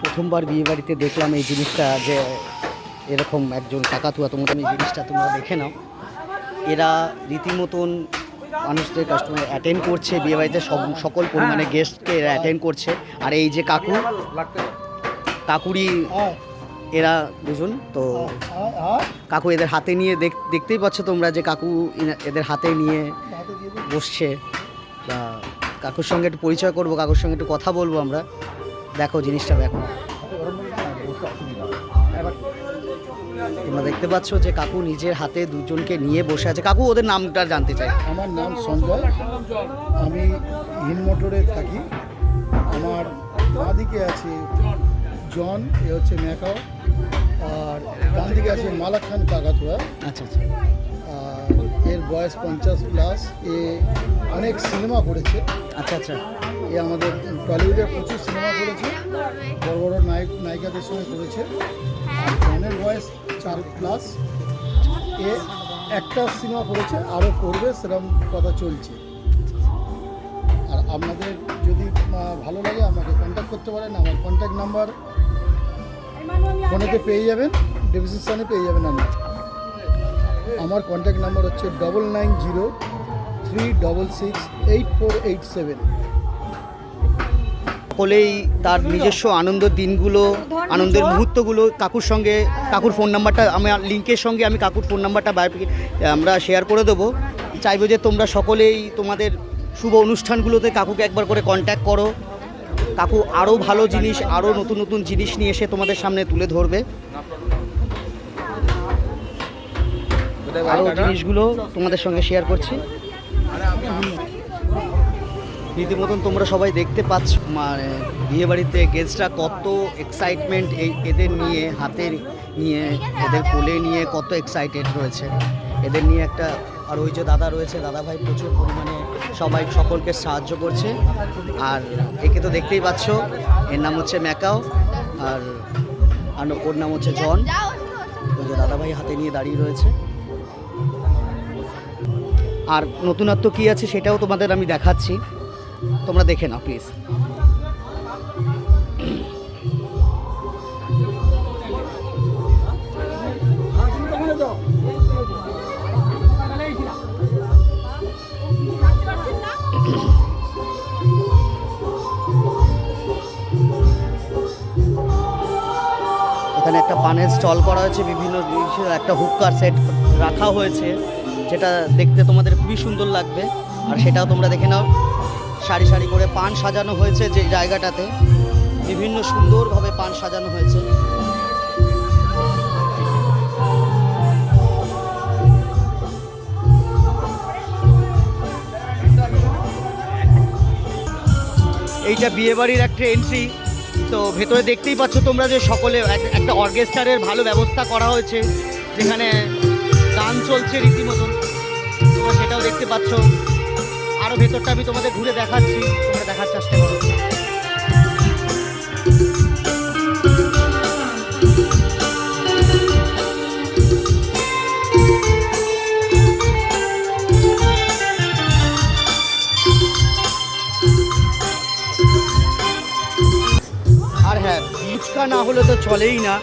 প্রথমবার বিয়েবাড়িতে দেখলাম এই জিনিসটা, যে এরকম একজন কাকাতুয়া। তোমাদের এই জিনিসটা তোমরা দেখে নাও। এরা রীতিমতন মানুষদের কাস্টমার অ্যাটেন্ড করছে, বিয়েবাড়িতে সকল পরিমাণে গেস্টকে এরা অ্যাটেন্ড করছে। আর এই যে কাকুরি এরা দুজন, তো কাকু এদের হাতে নিয়ে দেখতেই পাচ্ছ তোমরা যে কাকু এদের হাতে নিয়ে বসছে। কাকুর সঙ্গে একটু পরিচয় করবো, কাকুর সঙ্গে একটু কথা বলবো আমরা। দেখো জিনিসটা দেখো, তোমরা দেখতে পাচ্ছ যে কাকু নিজের হাতে দুজনকে নিয়ে বসে আছে। কাকু ওদের নামটা জানতে চাই। আমার নাম সঞ্জয়, আমি হিন মোটরে থাকি। আমার বাঁদিকে আছে জন, এ হচ্ছে ম্যাকাও, আর ডান দিকে আছে মালাক খান কাকাতুয়া। আচ্ছা আচ্ছা। আর এর বয়স 50+। এ অনেক সিনেমা করেছে। আচ্ছা আচ্ছা। এ আমাদের টলিউডে প্রচুর সিনেমা করেছে, বড় বড় নায়িকাদের সঙ্গে করেছে। আর জনের বয়স 4+। এ একটা সিনেমা করেছে, আরও করবে, সেরকম কথা চলছে। আর আপনাদের যদি ভালো লাগে আমাকে কন্ট্যাক্ট করতে পারেন। আমার কন্ট্যাক্ট নাম্বার ফোনেতে পেয়ে যাবেন, ডেসক্রিপশনে পেয়ে যাবেন। আমার কন্ট্যাক্ট নাম্বার হচ্ছে 9903668487। সকলেই তার নিজস্ব আনন্দের দিনগুলো, আনন্দের মুহূর্তগুলো কাকুর সঙ্গে, কাকুর ফোন নাম্বারটা আমার লিঙ্কের সঙ্গে আমি কাকুর ফোন নাম্বারটা আমরা শেয়ার করে দেবো। চাইবো যে তোমরা সকলেই তোমাদের শুভ অনুষ্ঠানগুলোতে কাকুকে একবার করে কন্ট্যাক্ট করো। কাকু আরও ভালো জিনিস, আরও নতুন নতুন জিনিস নিয়ে এসে তোমাদের সামনে তুলে ধরবে। আরও জিনিসগুলো তোমাদের সঙ্গে শেয়ার করছি। রীতিমতন তোমরা সবাই দেখতে পাচ্ছ, মানে বিয়েবাড়িতে গেস্টরা কত এক্সাইটমেন্ট এদের নিয়ে, হাতে নিয়ে, এদের কোলে নিয়ে কত এক্সাইটেড রয়েছে এদের নিয়ে একটা। আর ওই যে দাদা রয়েছে, দাদা ভাই প্রচুর পরিমাণে সবাই সকলকে সাহায্য করছে। আর একে তো দেখতেই পাচ্ছ, এর নাম হচ্ছে ম্যাকাও, আর ওর নাম হচ্ছে জন। ওই যে দাদা ভাই হাতে নিয়ে দাঁড়িয়ে রয়েছে। আর নতুনত্ব কী আছে সেটাও তোমাদের আমি দেখাচ্ছি, তোমরা দেখে নাও প্লিজ। এখানে একটা পানের স্টল করা হয়েছে, বিভিন্ন জিনিসের একটা হুক্কার সেট রাখা হয়েছে, যেটা দেখতে তোমাদের খুবই সুন্দর লাগবে। আর সেটাও তোমরা দেখে নাও। সারি সারি করে পান সাজানো হয়েছে, যে জায়গাটাতে বিভিন্ন সুন্দরভাবে পান সাজানো হয়েছে। এইটা বিয়েবাড়ির একটা এন্ট্রি। তো ভেতরে দেখতেই পাচ্ছ তোমরা যে সকলে একটা অর্কেস্ট্রারের ভালো ব্যবস্থা করা হয়েছে, যেখানে গান চলছে রীতিমতন, তোমরা সেটাও দেখতে পাচ্ছ। আরও ভেতরটা আমি তোমাদের ঘুরে দেখাচ্ছি, তোমরা দেখার চেষ্টা করো। আর হ্যাঁ, ফুচকা না হলে তো চলেই না,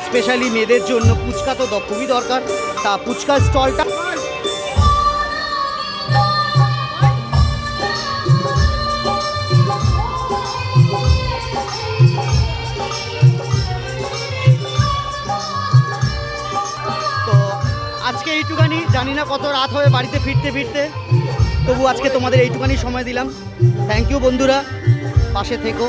স্পেশালি মেয়েদের জন্য ফুচকা তো খুবই দরকার। তা ফুচকার স্টলটা আজকে এইটুখানি, জানি না কত রাত হবে বাড়িতে ফিরতে ফিরতে, তবু আজকে তোমাদের এইটুখানি সময় দিলাম। থ্যাংক ইউ বন্ধুরা, পাশে থেকো।